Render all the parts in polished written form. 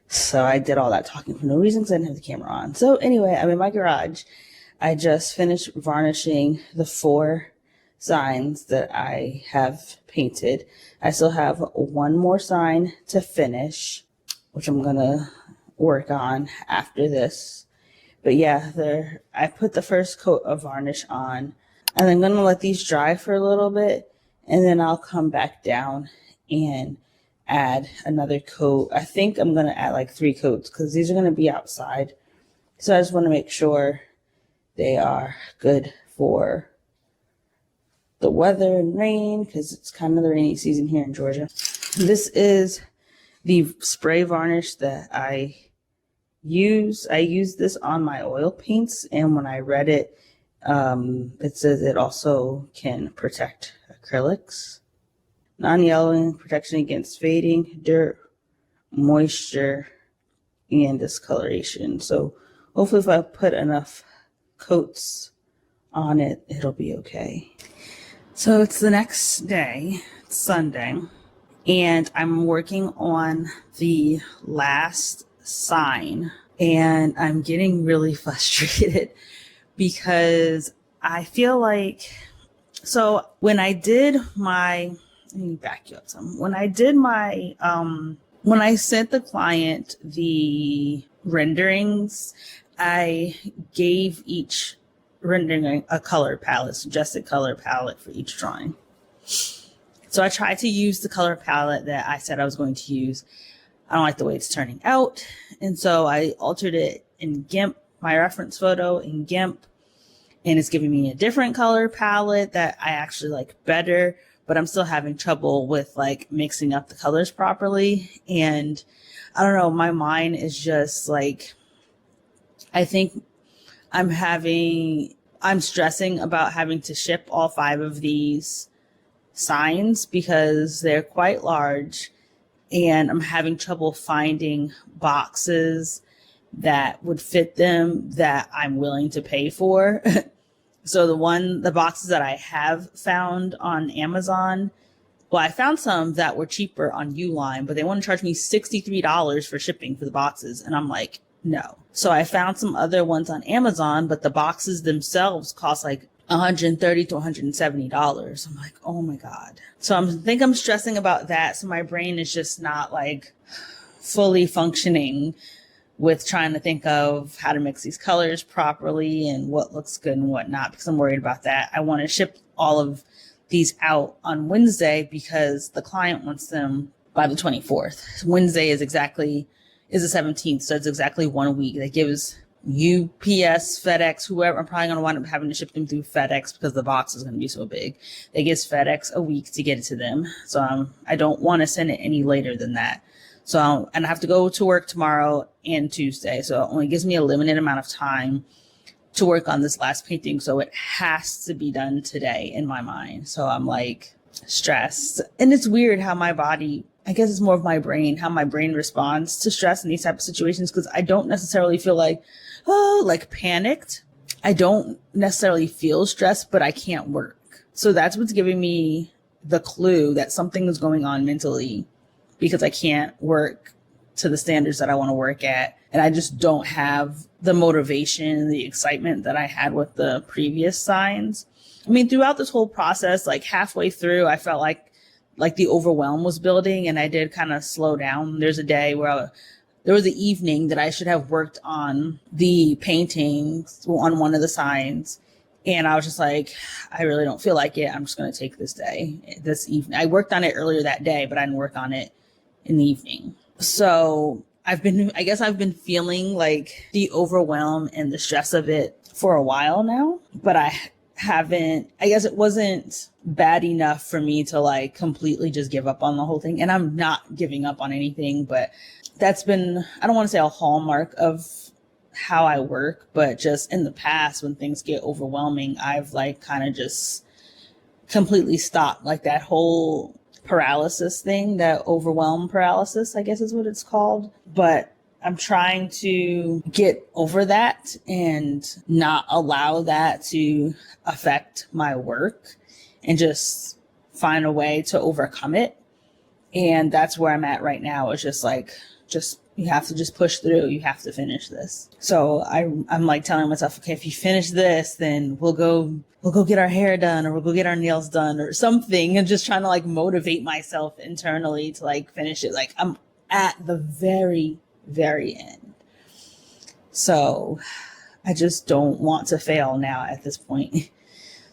So I did all that talking for no reason because I didn't have the camera on. So anyway, I'm in my garage. I just finished varnishing the 4 signs that I have painted. I still have one more sign to finish, which I'm gonna work on after this. But yeah, I put the first coat of varnish on, and I'm gonna let these dry for a little bit, and then I'll come back down and add another coat. I think I'm gonna add like 3 coats because these are gonna be outside. So I just want to make sure they are good for the weather and rain, because it's kind of the rainy season here in Georgia. This is the spray varnish that I use. I use this on my oil paints, and when I read it, it says it also can protect acrylics. Non-yellowing, protection against fading, dirt, moisture, and discoloration. So hopefully if I put enough coats on it, it'll be okay. So it's the next day, it's Sunday, and I'm working on the last sign, and I'm getting really frustrated because I feel like, so when I did my, let me back you up some. When I did my, when I sent the client the renderings, I gave each rendering a color palette, suggested color palette for each drawing. So I tried to use the color palette that I said I was going to use. I don't like the way it's turning out. And so I altered it in GIMP, my reference photo in GIMP, and it's giving me a different color palette that I actually like better, but I'm still having trouble with like mixing up the colors properly. And I don't know, my mind is just like, I think I'm stressing about having to ship all 5 of these signs because they're quite large, and I'm having trouble finding boxes that would fit them that I'm willing to pay for. So the boxes that I have found on Amazon, well, I found some that were cheaper on Uline, but they want to charge me $63 for shipping for the boxes. And I'm like, no. So I found some other ones on Amazon, but the boxes themselves cost like $130 to $170. I'm like, oh my God. So I think I'm stressing about that. So my brain is just not like fully functioning with trying to think of how to mix these colors properly and what looks good and what not, because I'm worried about that. I want to ship all of these out on Wednesday because the client wants them by the 24th. Wednesday is the 17th, so it's exactly 1 week. That gives UPS, FedEx, whoever. I'm probably going to wind up having to ship them through FedEx because the box is going to be so big. It gives FedEx a week to get it to them. So I don't want to send it any later than that. So, and I have to go to work tomorrow and Tuesday. So it only gives me a limited amount of time to work on this last painting. So it has to be done today in my mind. So I'm like stressed. And it's weird how my body, I guess it's more of my brain, how my brain responds to stress in these type of situations. Cause I don't necessarily feel like, like panicked. I don't necessarily feel stressed, but I can't work. So that's what's giving me the clue that something is going on mentally, because I can't work to the standards that I want to work at. And I just don't have the motivation, the excitement that I had with the previous signs. I mean, throughout this whole process, like halfway through, I felt like the overwhelm was building, and I did kind of slow down. There's a day where there was an evening that I should have worked on the paintings on one of the signs. And I was just like, I really don't feel like it. I'm just going to take this evening. I worked on it earlier that day, but I didn't work on it in the evening. So I guess I've been feeling like the overwhelm and the stress of it for a while now, but I guess it wasn't bad enough for me to like completely just give up on the whole thing. And I'm not giving up on anything, but that's been, I don't want to say a hallmark of how I work, but just in the past when things get overwhelming, I've like kind of just completely stop, like that whole paralysis thing, that overwhelm paralysis, I guess is what it's called. But I'm trying to get over that and not allow that to affect my work and just find a way to overcome it. And that's where I'm at right now. It's just like, you have to just push through. You have to finish this. So I'm like telling myself, okay, if you finish this, then we'll go get our hair done, or we'll go get our nails done or something, and just trying to like motivate myself internally to like finish it. Like I'm at the very, very end. So I just don't want to fail now at this point.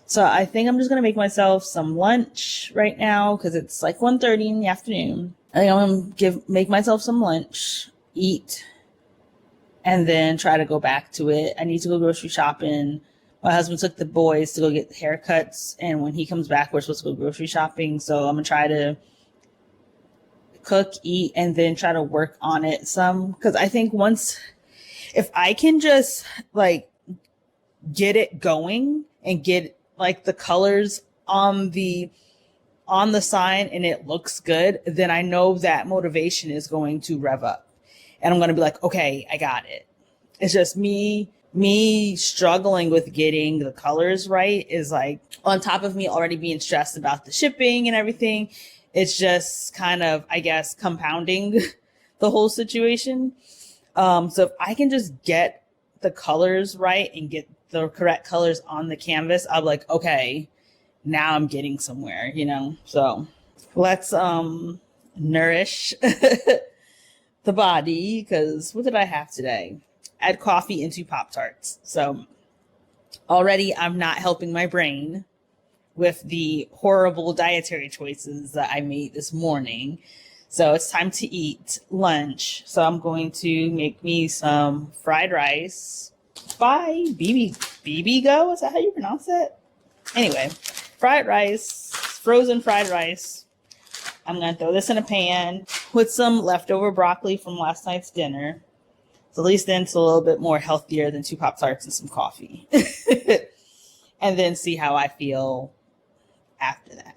So I think I'm just going to make myself some lunch right now, because it's like 1:30 in the afternoon. I think I'm going to make myself some lunch, eat, and then try to go back to it. I need to go grocery shopping. My husband took the boys to go get haircuts, and when he comes back, we're supposed to go grocery shopping. So I'm going to try to cook, eat, and then try to work on it some. Because I think if I can just like get it going and get like the colors on the sign and it looks good, then I know that motivation is going to rev up, and I'm going to be like, okay, I got it. It's just me struggling with getting the colors right is like on top of me already being stressed about the shipping and everything. It's just kind of, I guess, compounding the whole situation. So if I can just get the colors right and get the correct colors on the canvas, I'm like, okay, now I'm getting somewhere, you know? So let's nourish the body, because what did I have today? Add coffee into Pop-Tarts. So already I'm not helping my brain with the horrible dietary choices that I made this morning. So it's time to eat lunch. So I'm going to make me some fried rice by BB Go. Is that how you pronounce it? Anyway, fried rice, frozen fried rice. I'm going to throw this in a pan with some leftover broccoli from last night's dinner. So at least then it's a little bit more healthier than 2 Pop-Tarts and some coffee. And then see how I feel after that.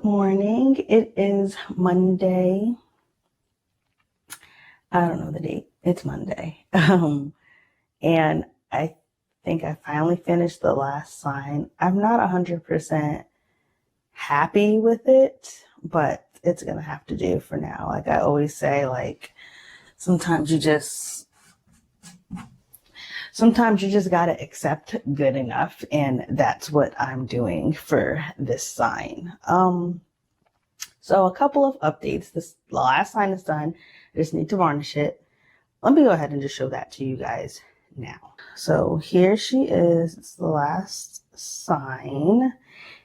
Morning. It is Monday. I don't know the date. It's Monday. And I think I finally finished the last sign. I'm not 100% happy with it, but it's going to have to do for now. Like I always say, like sometimes you just got to accept good enough, and that's what I'm doing for this sign. So a couple of updates. The last sign is done. I just need to varnish it. Let me go ahead and just show that to you guys now. So here she is. It's the last sign.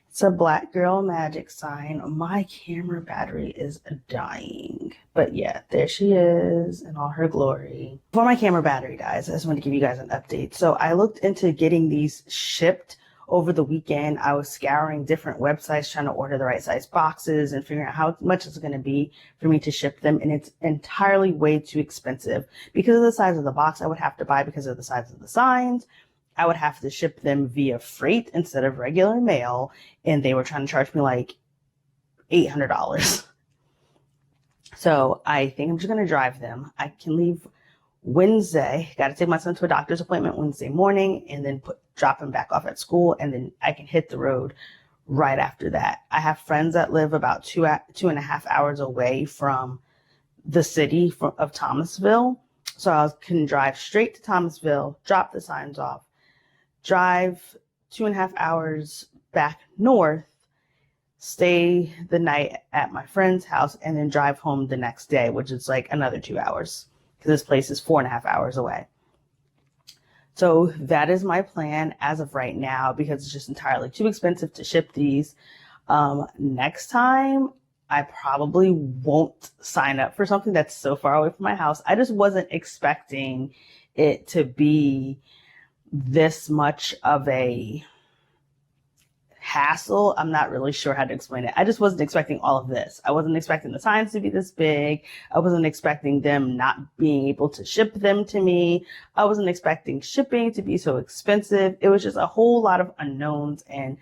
It's a Black Girl Magic sign. My camera battery is dying. But yeah, there she is in all her glory. Before my camera battery dies, I just want to give you guys an update. So I looked into getting these shipped over the weekend. I was scouring different websites trying to order the right size boxes and figuring out how much it's going to be for me to ship them. And it's entirely way too expensive. Because of the size of the box I would have to buy, because of the size of the signs, I would have to ship them via freight instead of regular mail. And they were trying to charge me like $800. So I think I'm just going to drive them. I can leave Wednesday. Got to take my son to a doctor's appointment Wednesday morning and then drop him back off at school. And then I can hit the road right after that. I have friends that live about 2.5 hours away from the city of Thomasville. So I can drive straight to Thomasville, drop the signs off, drive 2.5 hours back north, stay the night at my friend's house, and then drive home the next day, which is like another 2 hours because this place is 4.5 hours away. So that is my plan as of right now, because it's just entirely too expensive to ship these. Next time, I probably won't sign up for something that's so far away from my house. I just wasn't expecting it to be this much of a hassle. I'm not really sure how to explain it. I just wasn't expecting all of this. I wasn't expecting the signs to be this big. I wasn't expecting them not being able to ship them to me. I wasn't expecting shipping to be so expensive. It was just a whole lot of unknowns, and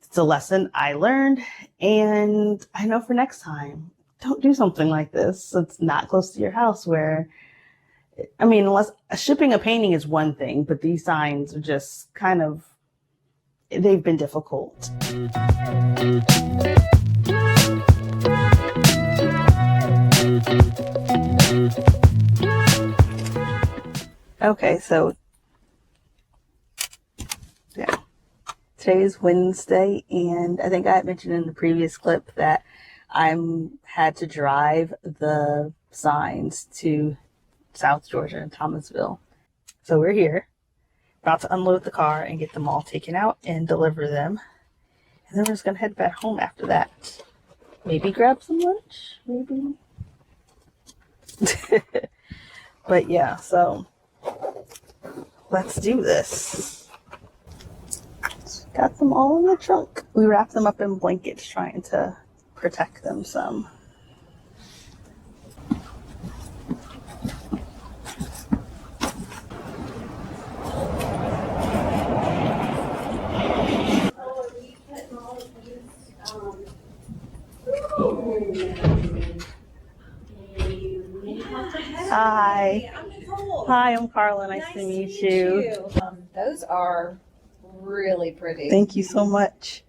it's a lesson I learned. And I know for next time, don't do something like this. It's not close to your house where, I mean, unless shipping a painting is one thing, but these signs are just kind of, they've been difficult. Okay, so yeah, today is Wednesday, and I think I had mentioned in the previous clip that I had to drive the signs to South Georgia and Thomasville. So we're here, about to unload the car and get them all taken out and deliver them. And then we're just going to head back home after that. Maybe grab some lunch, maybe. But yeah, so let's do this. Got them all in the trunk. We wrapped them up in blankets trying to protect them some. Hi. I'm Nicole. Hi, I'm Carla. Nice to meet you. Those are really pretty. Thank you so much.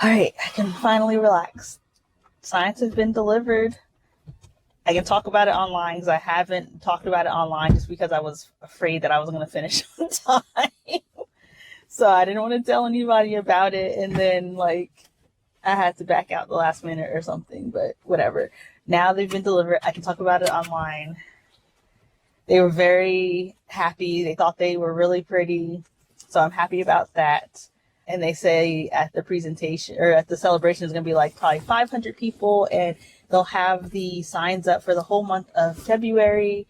All right, I can finally relax. Signs have been delivered. I can talk about it online because I haven't talked about it online just because I was afraid that I wasn't going to finish on time. So I didn't want to tell anybody about it, and then like I had to back out the last minute or something, but whatever. Now they've been delivered. I can talk about it online. They were very happy. They thought they were really pretty. So I'm happy about that. And they say at the presentation or at the celebration is going to be like probably 500 people, and they'll have the signs up for the whole month of February.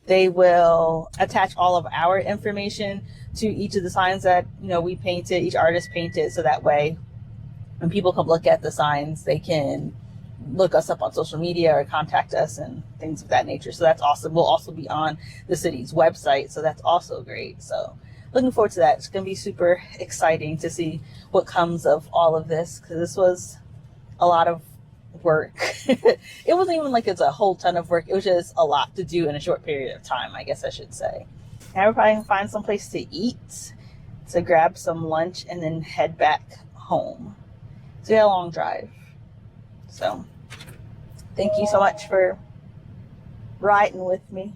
They will attach all of our information to each of the signs that, you know, we painted, each artist painted. So that way when people come look at the signs, they can look us up on social media or contact us and things of that nature. So that's awesome. We'll also be on the city's website. So that's also great. So looking forward to that. It's going to be super exciting to see what comes of all of this, because this was a lot of work. It wasn't even like it's a whole ton of work. It was just a lot to do in a short period of time, I guess I should say. Now we're probably gonna find some place to eat, to grab some lunch, and then head back home. So we had a long drive. So thank you so much for riding with me.